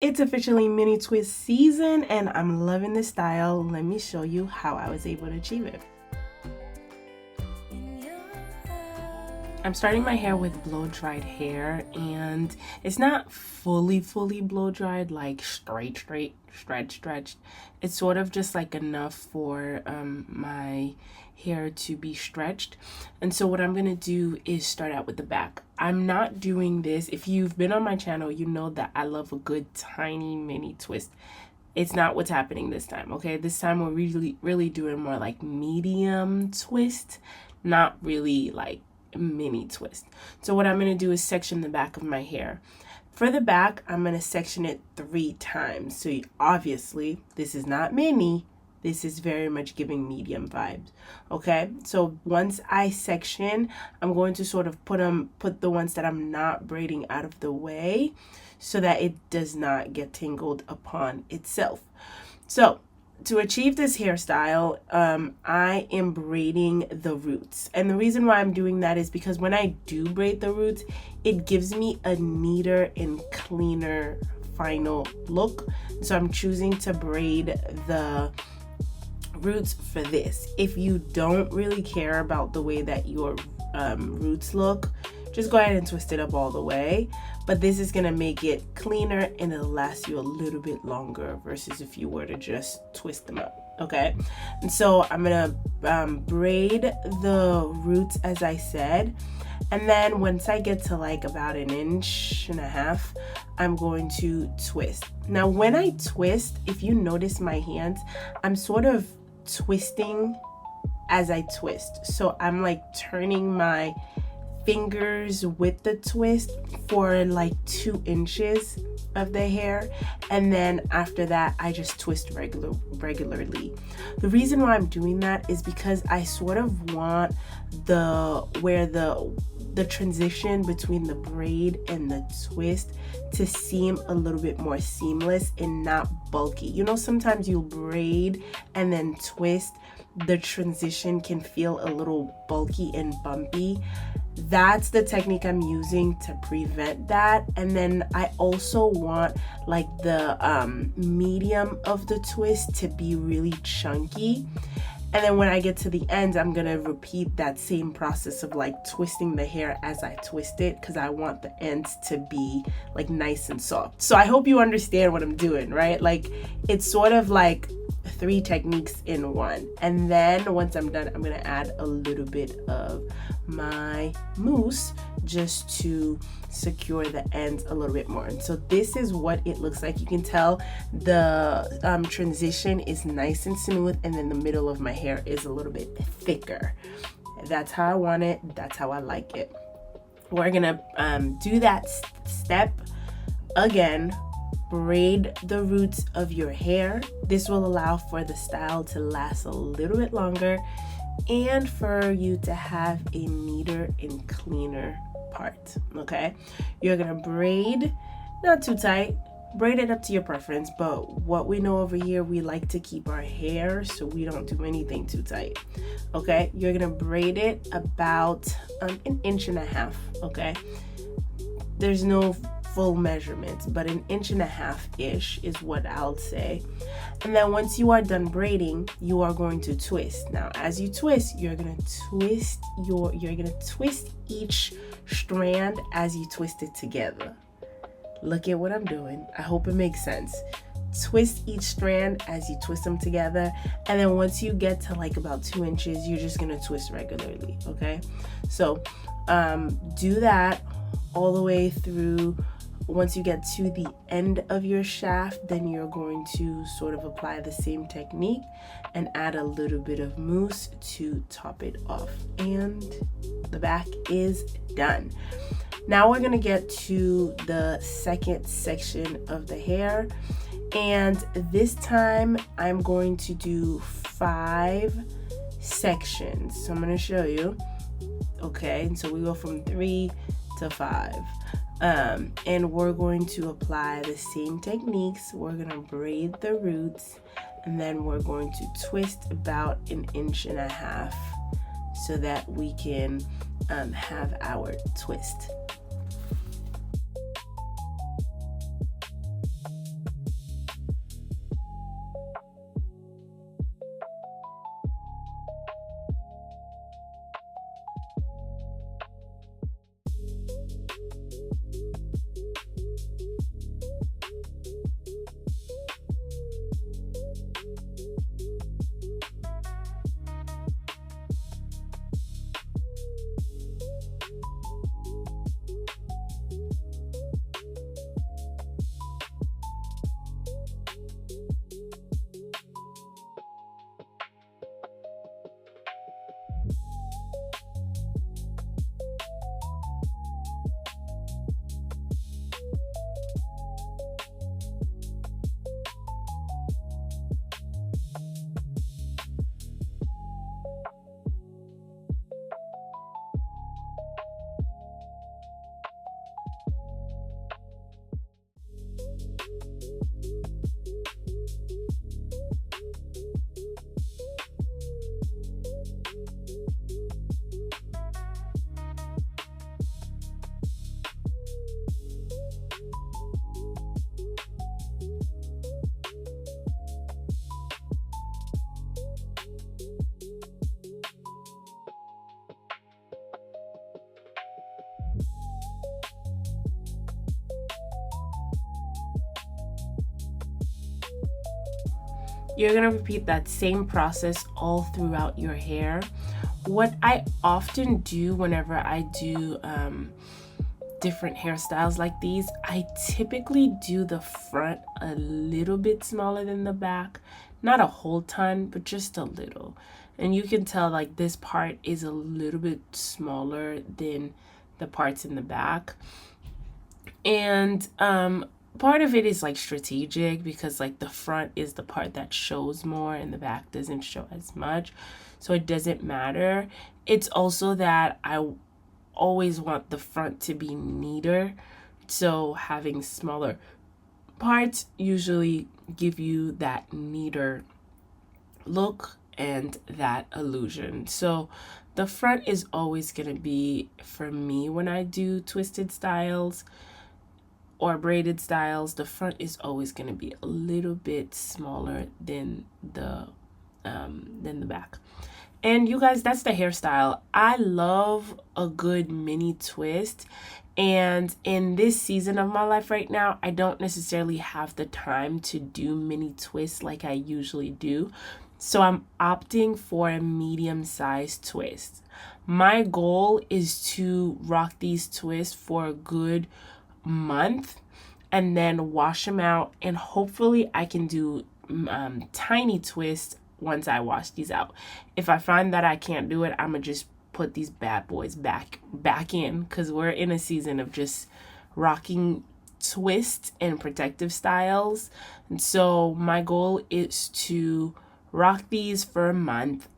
It's officially mini twist season and I'm loving this style. Let me show you how I was able to achieve it. I'm starting my hair with blow dried hair, and it's not fully blow dried, like straight, stretched. It's sort of just like enough for my hair to be stretched. And so what I'm gonna do is start out with the back. I'm not doing this. If you've been on my channel, you know that I love a good tiny mini twist. It's not what's happening this time, okay? This time we're really doing more like medium twist, not really like mini twist. So what I'm going to do is section the back of my hair. For the back, I'm going to section it 3 times. So obviously, this is not mini. This is very much giving medium vibes. Okay, so once I section, I'm going to sort of put the ones that I'm not braiding out of the way so that it does not get tangled upon itself. So to achieve this hairstyle, I am braiding the roots. And the reason why I'm doing that is because when I do braid the roots, it gives me a neater and cleaner final look. So I'm choosing to braid the roots for this. If you don't really care about the way that your roots look, just go ahead and twist it up all the way. But this is gonna make it cleaner and it'll last you a little bit longer versus if you were to just twist them up, okay? And so I'm gonna braid the roots as I said. And then once I get to like about 1.5 inches, I'm going to twist. Now when I twist, if you notice my hands, I'm sort of twisting as I twist. So I'm like turning my fingers with the twist for like 2 inches of the hair, and then after that I just twist regularly. The reason why I'm doing that is because I sort of want the transition between the braid and the twist to seem a little bit more seamless and not bulky. You know, sometimes you'll braid and then twist, the transition can feel a little bulky and bumpy. That's the technique I'm using to prevent that. And then I also want like the medium of the twist to be really chunky. And then when I get to the end, I'm gonna repeat that same process of like twisting the hair as I twist it, because I want the ends to be like nice and soft. So I hope you understand what I'm doing, right? Like it's sort of like 3 techniques in one. And then once I'm done, I'm gonna add a little bit of my mousse just to secure the ends a little bit more. And so this is what it looks like. You can tell the transition is nice and smooth, and then the middle of my hair is a little bit thicker. That's how I want it. That's how I like it. We're gonna do that step again. Braid the roots of your hair. This will allow for the style to last a little bit longer and for you to have a neater and cleaner part, okay? You're gonna braid, not too tight, braid it up to your preference, but what we know over here, we like to keep our hair so we don't do anything too tight, okay? You're gonna braid it about 1.5 inches, okay? There's no full measurements, but 1.5 inches-ish is what I'll say. And then once you are done braiding, you are going to twist. Now as you twist, you're gonna twist each strand as you twist it together. Look at what I'm doing. I hope it makes sense. Twist each strand as you twist them together, and then once you get to like about 2 inches, you're just gonna twist regularly, okay? So do that all the way through. Once you get to the end of your shaft, then you're going to sort of apply the same technique and add a little bit of mousse to top it off. And the back is done. Now we're gonna get to the second section of the hair. And this time I'm going to do 5 sections. So I'm gonna show you. Okay, and so we go from 3 to 5. And we're going to apply the same techniques. We're gonna braid the roots, and then we're going to twist about 1.5 inches so that we can have our twist. You're gonna repeat that same process all throughout your hair. What I often do whenever I do different hairstyles like these, I typically do the front a little bit smaller than the back. Not a whole ton, but just a little. And you can tell like this part is a little bit smaller than the parts in the back. And part of it is like strategic, because like the front is the part that shows more and the back doesn't show as much, so it doesn't matter. It's also that I always want the front to be neater, so having smaller parts usually give you that neater look and that illusion. So the front is always going to be, for me, when I do twisted styles or braided styles, the front is always going to be a little bit smaller than the back. And you guys, that's the hairstyle. I love a good mini twist, and in this season of my life right now, I don't necessarily have the time to do mini twists like I usually do, so I'm opting for a medium-sized twist. My goal is to rock these twists for a good month and then wash them out, and hopefully I can do tiny twists once I wash these out. If I find that I can't do it, I'm gonna just put these bad boys back in, because we're in a season of just rocking twist and protective styles. And so my goal is to rock these for a month,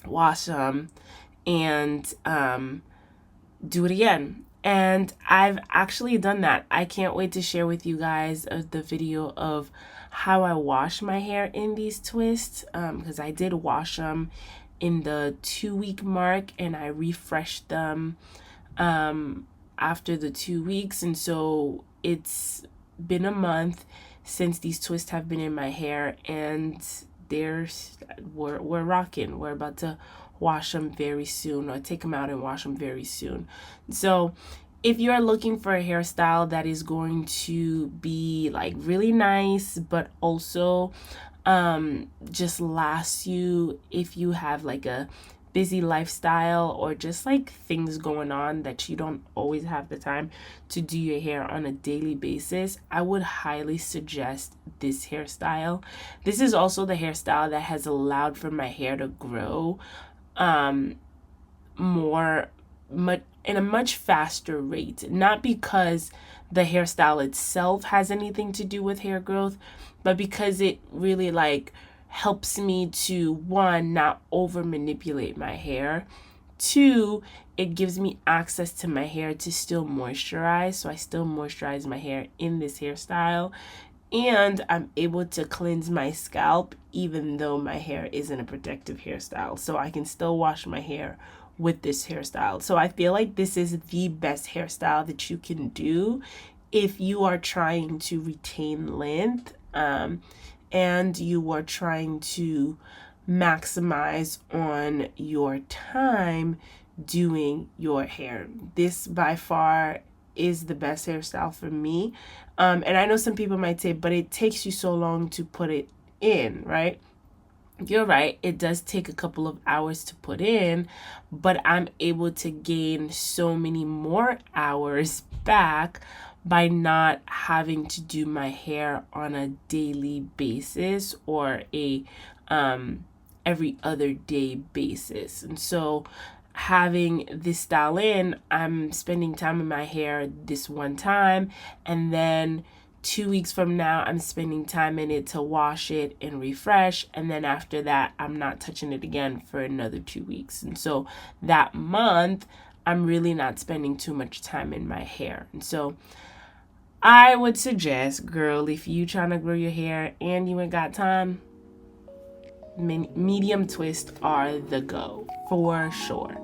wash them, and do it again. And I've actually done that. I can't wait to share with you guys the video of how I wash my hair in these twists, because I did wash them in the 2-week mark, and I refreshed them after the 2 weeks. And so it's been a month since these twists have been in my hair, and we're rocking. We're about to wash them very soon, or take them out and wash them very soon. So if you're looking for a hairstyle that is going to be like really nice, but also just lasts you if you have like a busy lifestyle, or just like things going on that you don't always have the time to do your hair on a daily basis, I would highly suggest this hairstyle. This is also the hairstyle that has allowed for my hair to grow in a much faster rate. Not because the hairstyle itself has anything to do with hair growth, but because it really like helps me to, one, not over manipulate my hair. 2, it gives me access to my hair to still moisturize. So I still moisturize my hair in this hairstyle. And I'm able to cleanse my scalp even though my hair isn't a protective hairstyle. So I can still wash my hair with this hairstyle. So I feel like this is the best hairstyle that you can do if you are trying to retain length and you are trying to maximize on your time doing your hair. This by far is the best hairstyle for me. And I know some people might say, but it takes you so long to put it in, right? You're right, it does take a couple of hours to put in, but I'm able to gain so many more hours back by not having to do my hair on a daily basis or a every other day basis. And so having this style in, I'm spending time in my hair this one time, and then 2 weeks from now, I'm spending time in it to wash it and refresh. And then after that, I'm not touching it again for another 2 weeks. And so that month, I'm really not spending too much time in my hair. And so I would suggest, girl, if you trying to grow your hair and you ain't got time, medium twists are the go for sure.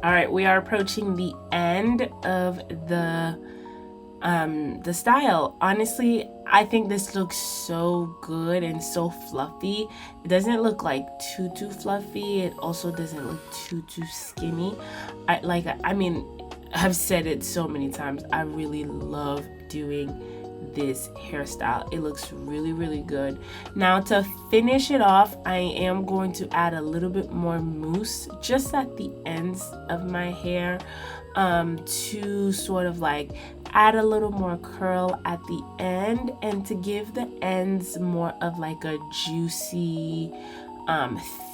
All right, we are approaching the end of the style. Honestly, I think this looks so good and so fluffy. It doesn't look like too fluffy. It also doesn't look too skinny. I mean, I've said it so many times. I really love doing this hairstyle. It looks really good. Now to finish it off, I am going to add a little bit more mousse just at the ends of my hair, to sort of like add a little more curl at the end and to give the ends more of like a juicy,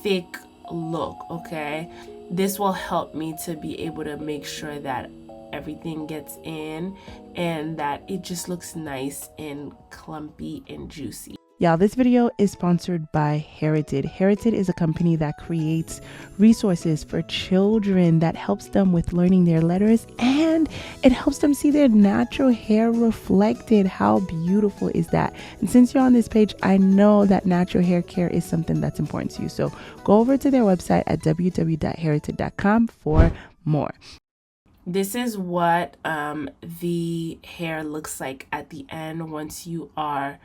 thick look. Okay, this will help me to be able to make sure that everything gets in and that it just looks nice and clumpy and juicy. Y'all, this video is sponsored by Heritage. Heritage is a company that creates resources for children that helps them with learning their letters, and it helps them see their natural hair reflected. How beautiful is that? And since you're on this page, I know that natural hair care is something that's important to you. So go over to their website at www.heritage.com for more. This is what the hair looks like at the end once you are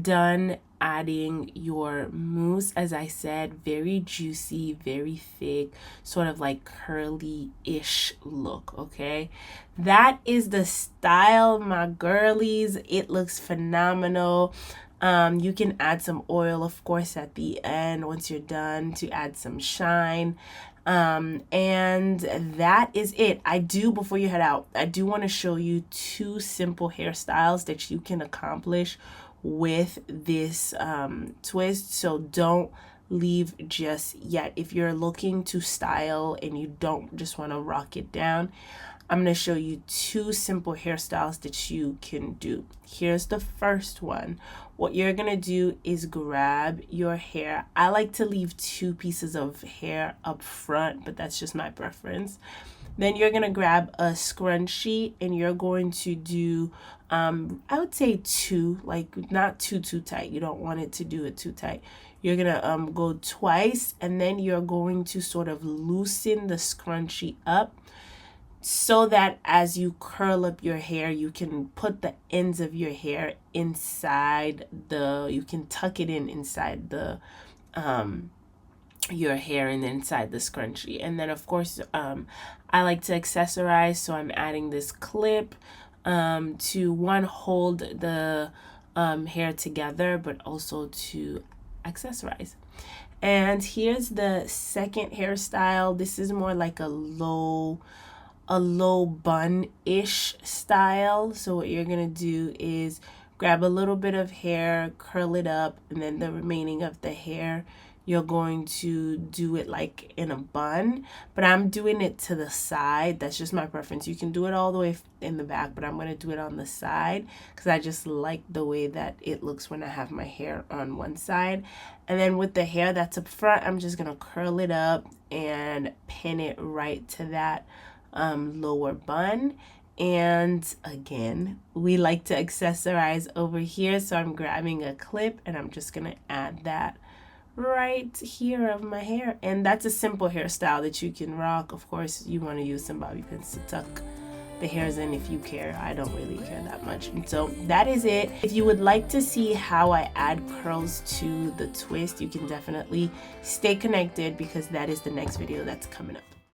done adding your mousse. As I said, very juicy, very thick, sort of like curly-ish look. Okay, that is the style, my girlies. It looks phenomenal. You can add some oil, of course, at the end once you're done to add some shine. And that is it. Before you head out, I do want to show you 2 simple hairstyles that you can accomplish with this twist. So don't leave just yet. If you're looking to style and you don't just want to rock it down, I'm going to show you 2 simple hairstyles that you can do. Here's the first one. What you're going to do is grab your hair. I like to leave 2 pieces of hair up front, but that's just my preference. Then you're going to grab a scrunchie and you're going to do, I would say 2, like not too tight. You don't want it to do it too tight. You're going to go twice, and then you're going to sort of loosen the scrunchie up, so that as you curl up your hair, you can put the ends of your hair inside you can tuck it inside the your hair and inside the scrunchie. And then of course, I like to accessorize, so I'm adding this clip to hold the hair together, but also to accessorize. And here's the second hairstyle. This is more like a low bun-ish style. So what you're gonna do is grab a little bit of hair, curl it up, and then the remaining of the hair, you're going to do it like in a bun, but I'm doing it to the side. That's just my preference. You can do it all the way in the back, but I'm going to do it on the side because I just like the way that it looks when I have my hair on one side. And then with the hair that's up front, I'm just going to curl it up and pin it right to that lower bun. And again, we like to accessorize over here, so I'm grabbing a clip and I'm just gonna add that right here of my hair. And that's a simple hairstyle that you can rock. Of course, you want to use some bobby pins to tuck the hairs in if you care. I don't really care that much. And so that is it. If you would like to see how I add curls to the twist, you can definitely stay connected because that is the next video that's coming up.